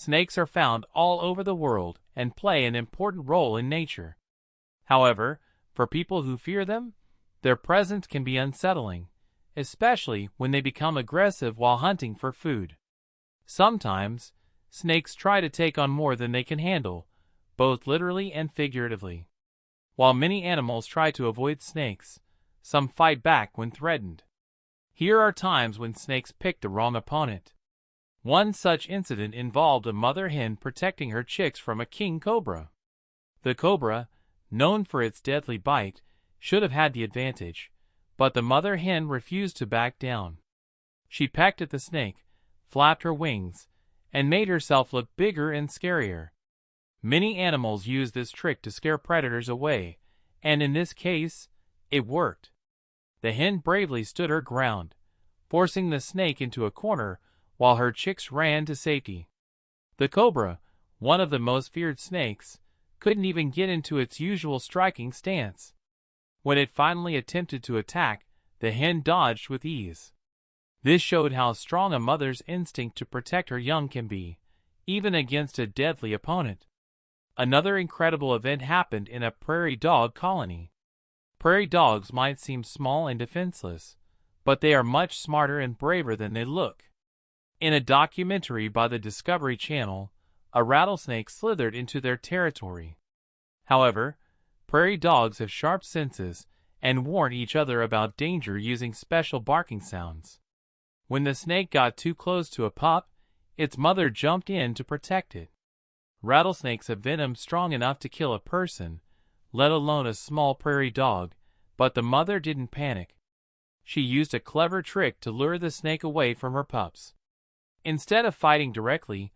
snakes are found all over the world and play an important role in nature. However, for people who fear them, their presence can be unsettling, especially when they become aggressive while hunting for food. Sometimes, snakes try to take on more than they can handle, both literally and figuratively. While many animals try to avoid snakes, some fight back when threatened. Here are times when snakes pick the wrong opponent. One such incident involved a mother hen protecting her chicks from a king cobra. The cobra, known for its deadly bite, should have had the advantage, but the mother hen refused to back down. She pecked at the snake, flapped her wings, and made herself look bigger and scarier. Many animals use this trick to scare predators away, and in this case, it worked. The hen bravely stood her ground, forcing the snake into a corner while her chicks ran to safety. The cobra, one of the most feared snakes, couldn't even get into its usual striking stance. When it finally attempted to attack, the hen dodged with ease. This showed how strong a mother's instinct to protect her young can be, even against a deadly opponent. Another incredible event happened in a prairie dog colony. Prairie dogs might seem small and defenseless, but they are much smarter and braver than they look. In a documentary by the Discovery Channel, a rattlesnake slithered into their territory. However, prairie dogs have sharp senses and warn each other about danger using special barking sounds. When the snake got too close to a pup, its mother jumped in to protect it. Rattlesnakes have venom strong enough to kill a person, let alone a small prairie dog, but the mother didn't panic. She used a clever trick to lure the snake away from her pups. Instead of fighting directly,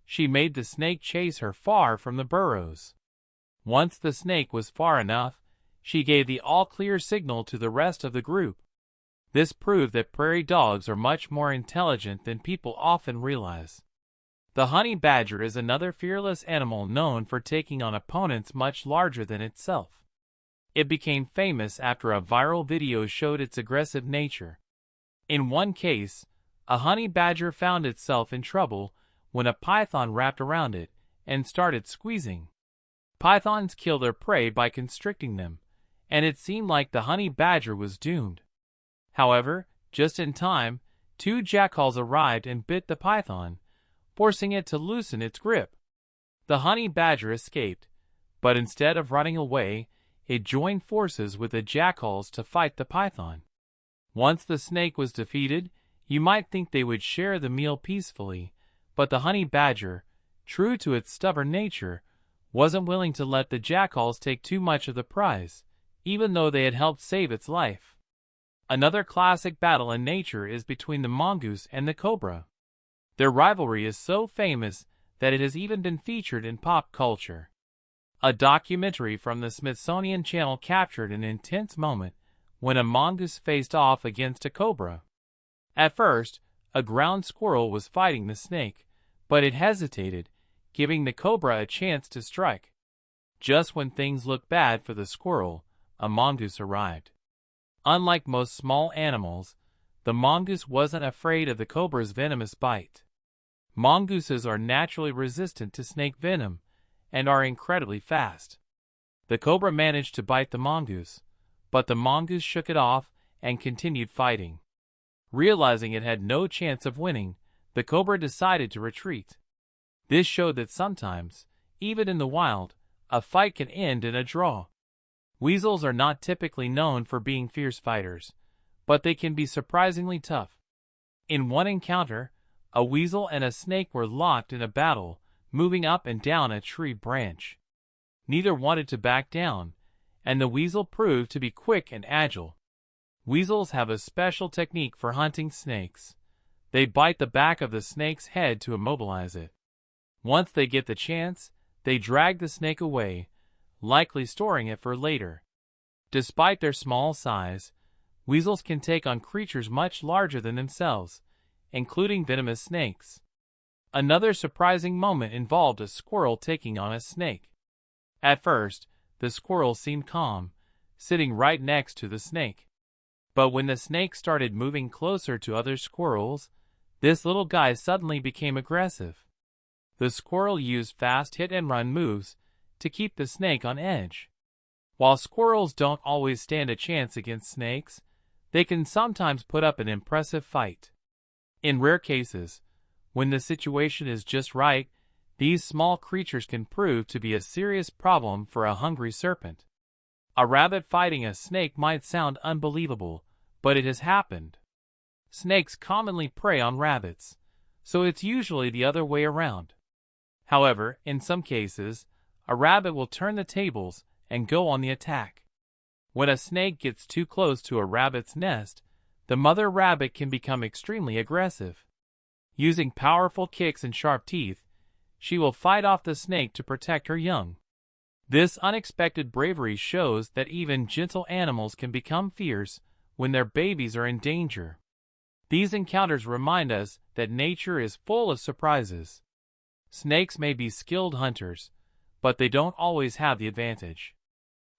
she made the snake chase her far from the burrows. Once the snake was far enough, she gave the all-clear signal to the rest of the group. This proved that prairie dogs are much more intelligent than people often realize. The honey badger is another fearless animal known for taking on opponents much larger than itself. It became famous after a viral video showed its aggressive nature. In one case, a honey badger found itself in trouble when a python wrapped around it and started squeezing. Pythons kill their prey by constricting them, and it seemed like the honey badger was doomed. However, just in time, two jackals arrived and bit the python, forcing it to loosen its grip. The honey badger escaped, but instead of running away, it joined forces with the jackals to fight the python. Once the snake was defeated, you might think they would share the meal peacefully, but the honey badger, true to its stubborn nature, wasn't willing to let the jackals take too much of the prize, even though they had helped save its life. Another classic battle in nature is between the mongoose and the cobra. Their rivalry is so famous that it has even been featured in pop culture. A documentary from the Smithsonian Channel captured an intense moment when a mongoose faced off against a cobra. At first, a ground squirrel was fighting the snake, but it hesitated, giving the cobra a chance to strike. Just when things looked bad for the squirrel, a mongoose arrived. Unlike most small animals, the mongoose wasn't afraid of the cobra's venomous bite. Mongooses are naturally resistant to snake venom and are incredibly fast. The cobra managed to bite the mongoose, but the mongoose shook it off and continued fighting. Realizing it had no chance of winning, the cobra decided to retreat. This showed that sometimes, even in the wild, a fight can end in a draw. Weasels are not typically known for being fierce fighters, but they can be surprisingly tough. In one encounter, a weasel and a snake were locked in a battle, moving up and down a tree branch. Neither wanted to back down, and the weasel proved to be quick and agile. Weasels have a special technique for hunting snakes. They bite the back of the snake's head to immobilize it. Once they get the chance, they drag the snake away, likely storing it for later. Despite their small size, weasels can take on creatures much larger than themselves, including venomous snakes. Another surprising moment involved a squirrel taking on a snake. At first, the squirrel seemed calm, sitting right next to the snake. But when the snake started moving closer to other squirrels, this little guy suddenly became aggressive. The squirrel used fast hit-and-run moves to keep the snake on edge. While squirrels don't always stand a chance against snakes, they can sometimes put up an impressive fight. In rare cases, when the situation is just right, these small creatures can prove to be a serious problem for a hungry serpent. A rabbit fighting a snake might sound unbelievable, but it has happened. Snakes commonly prey on rabbits, so it's usually the other way around. However, in some cases, a rabbit will turn the tables and go on the attack. When a snake gets too close to a rabbit's nest, the mother rabbit can become extremely aggressive. Using powerful kicks and sharp teeth, she will fight off the snake to protect her young. This unexpected bravery shows that even gentle animals can become fierce when their babies are in danger. These encounters remind us that nature is full of surprises. Snakes may be skilled hunters, but they don't always have the advantage.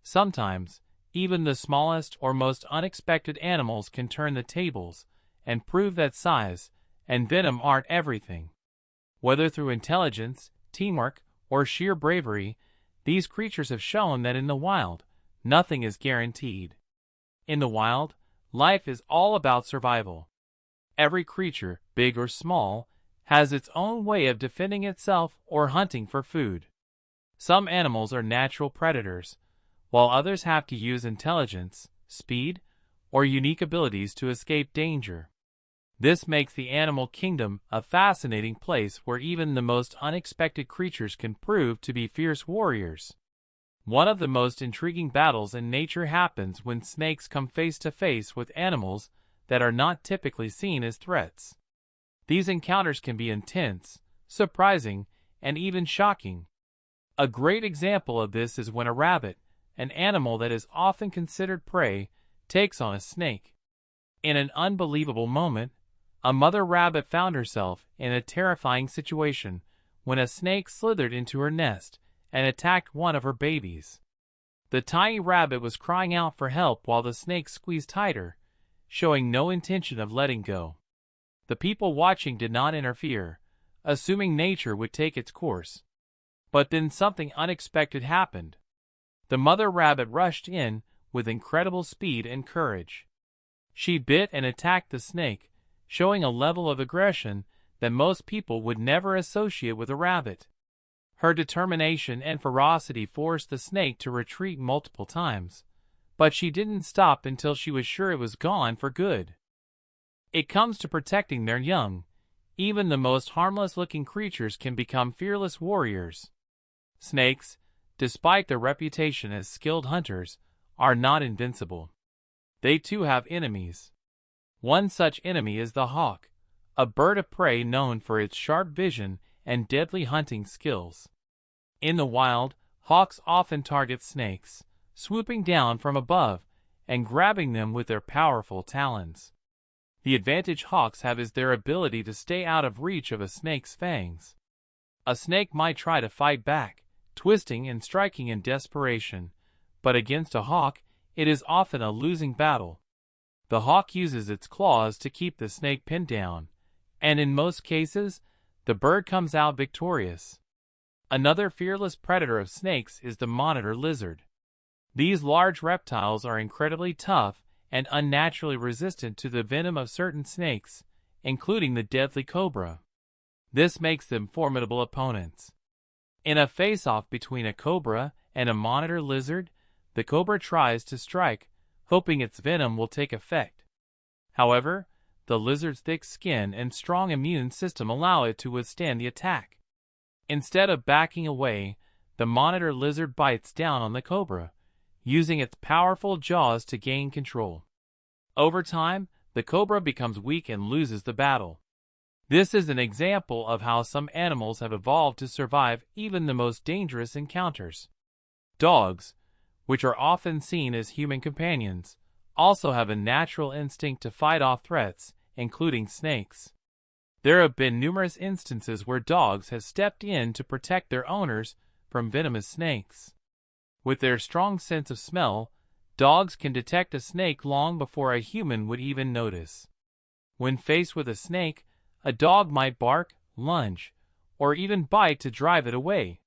Sometimes, even the smallest or most unexpected animals can turn the tables and prove that size and venom aren't everything. Whether through intelligence, teamwork, or sheer bravery, these creatures have shown that in the wild, nothing is guaranteed. In the wild, life is all about survival. Every creature, big or small, has its own way of defending itself or hunting for food. Some animals are natural predators, while others have to use intelligence, speed, or unique abilities to escape danger. This makes the animal kingdom a fascinating place where even the most unexpected creatures can prove to be fierce warriors. One of the most intriguing battles in nature happens when snakes come face to face with animals that are not typically seen as threats. These encounters can be intense, surprising, and even shocking. A great example of this is when a rabbit, an animal that is often considered prey, takes on a snake. In an unbelievable moment, a mother rabbit found herself in a terrifying situation when a snake slithered into her nest and attacked one of her babies. The tiny rabbit was crying out for help while the snake squeezed tighter, showing no intention of letting go. The people watching did not interfere, assuming nature would take its course. But then something unexpected happened. The mother rabbit rushed in with incredible speed and courage. She bit and attacked the snake, showing a level of aggression that most people would never associate with a rabbit. Her determination and ferocity forced the snake to retreat multiple times, but she didn't stop until she was sure it was gone for good. It comes to protecting their young. Even the most harmless-looking creatures can become fearless warriors. Snakes, despite their reputation as skilled hunters, are not invincible. They too have enemies. One such enemy is the hawk, a bird of prey known for its sharp vision and deadly hunting skills. In the wild, hawks often target snakes, swooping down from above and grabbing them with their powerful talons. The advantage hawks have is their ability to stay out of reach of a snake's fangs. A snake might try to fight back, twisting and striking in desperation, but against a hawk, it is often a losing battle. The hawk uses its claws to keep the snake pinned down, and in most cases, the bird comes out victorious. Another fearless predator of snakes is the monitor lizard. These large reptiles are incredibly tough and unnaturally resistant to the venom of certain snakes, including the deadly cobra. This makes them formidable opponents. In a face-off between a cobra and a monitor lizard, the cobra tries to strike, hoping its venom will take effect. However, the lizard's thick skin and strong immune system allow it to withstand the attack. Instead of backing away, the monitor lizard bites down on the cobra, using its powerful jaws to gain control. Over time, the cobra becomes weak and loses the battle. This is an example of how some animals have evolved to survive even the most dangerous encounters. Dogs, which are often seen as human companions, also have a natural instinct to fight off threats, including snakes. There have been numerous instances where dogs have stepped in to protect their owners from venomous snakes. With their strong sense of smell, dogs can detect a snake long before a human would even notice. When faced with a snake, a dog might bark, lunge, or even bite to drive it away.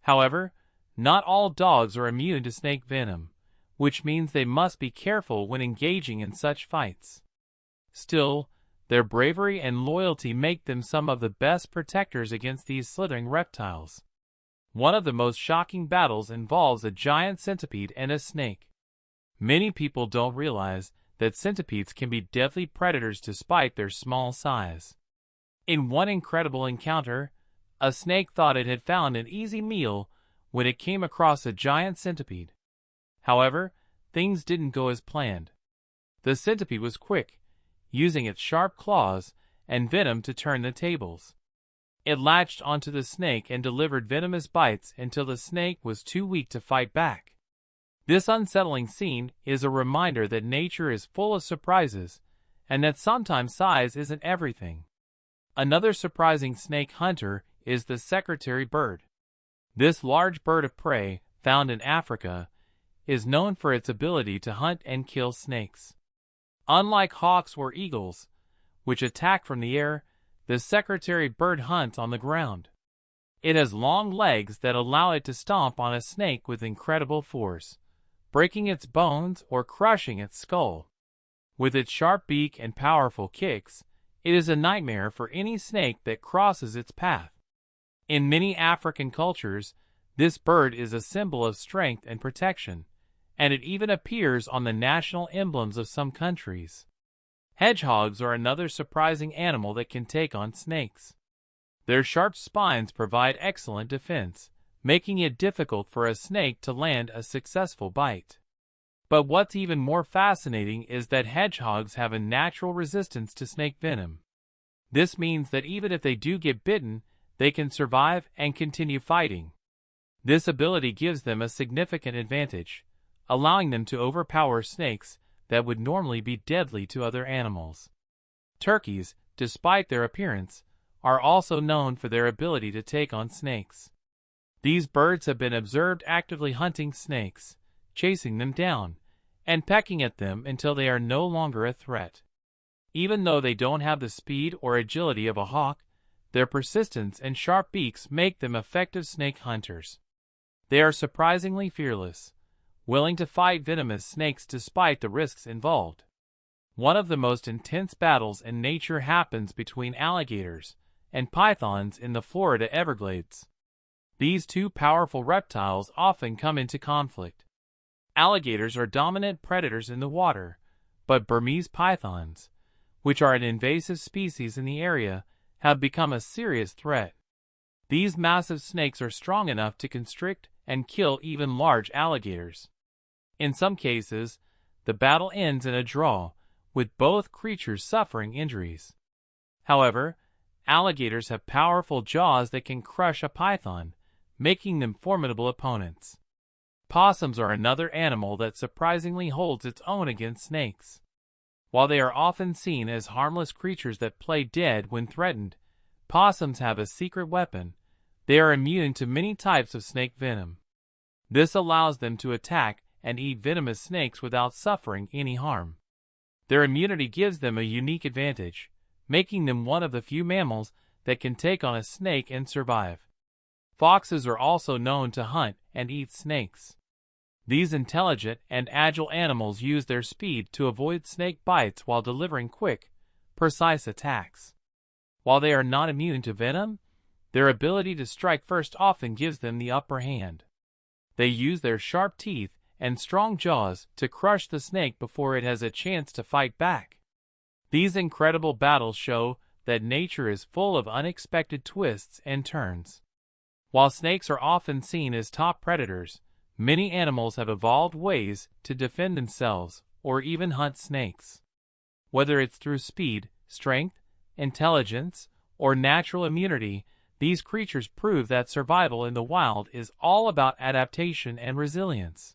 However, not all dogs are immune to snake venom, which means they must be careful when engaging in such fights. Still, their bravery and loyalty make them some of the best protectors against these slithering reptiles. One of the most shocking battles involves a giant centipede and a snake. Many people don't realize that centipedes can be deadly predators despite their small size. In one incredible encounter, a snake thought it had found an easy meal when it came across a giant centipede. However, things didn't go as planned. The centipede was quick, using its sharp claws and venom to turn the tables. It latched onto the snake and delivered venomous bites until the snake was too weak to fight back. This unsettling scene is a reminder that nature is full of surprises and that sometimes size isn't everything. Another surprising snake hunter is the secretary bird. This large bird of prey, found in Africa, is known for its ability to hunt and kill snakes. Unlike hawks or eagles, which attack from the air, the secretary bird hunts on the ground. It has long legs that allow it to stomp on a snake with incredible force, breaking its bones or crushing its skull. With its sharp beak and powerful kicks, it is a nightmare for any snake that crosses its path. In many African cultures, this bird is a symbol of strength and protection, and it even appears on the national emblems of some countries. Hedgehogs are another surprising animal that can take on snakes. Their sharp spines provide excellent defense, making it difficult for a snake to land a successful bite. But what's even more fascinating is that hedgehogs have a natural resistance to snake venom. This means that even if they do get bitten, they can survive and continue fighting. This ability gives them a significant advantage, allowing them to overpower snakes that would normally be deadly to other animals. Turkeys, despite their appearance, are also known for their ability to take on snakes. These birds have been observed actively hunting snakes, chasing them down, and pecking at them until they are no longer a threat. Even though they don't have the speed or agility of a hawk, their persistence and sharp beaks make them effective snake hunters. They are surprisingly fearless, willing to fight venomous snakes despite the risks involved. One of the most intense battles in nature happens between alligators and pythons in the Florida Everglades. These two powerful reptiles often come into conflict. Alligators are dominant predators in the water, but Burmese pythons, which are an invasive species in the area, have become a serious threat. These massive snakes are strong enough to constrict and kill even large alligators. In some cases, the battle ends in a draw, with both creatures suffering injuries. However, alligators have powerful jaws that can crush a python, making them formidable opponents. Possums are another animal that surprisingly holds its own against snakes. While they are often seen as harmless creatures that play dead when threatened, possums have a secret weapon. They are immune to many types of snake venom. This allows them to attack and eat venomous snakes without suffering any harm. Their immunity gives them a unique advantage, making them one of the few mammals that can take on a snake and survive. Foxes are also known to hunt and eat snakes. These intelligent and agile animals use their speed to avoid snake bites while delivering quick, precise attacks. While they are not immune to venom, their ability to strike first often gives them the upper hand. They use their sharp teeth and strong jaws to crush the snake before it has a chance to fight back. These incredible battles show that nature is full of unexpected twists and turns. While snakes are often seen as top predators, many animals have evolved ways to defend themselves or even hunt snakes. Whether it's through speed, strength, intelligence, or natural immunity, these creatures prove that survival in the wild is all about adaptation and resilience.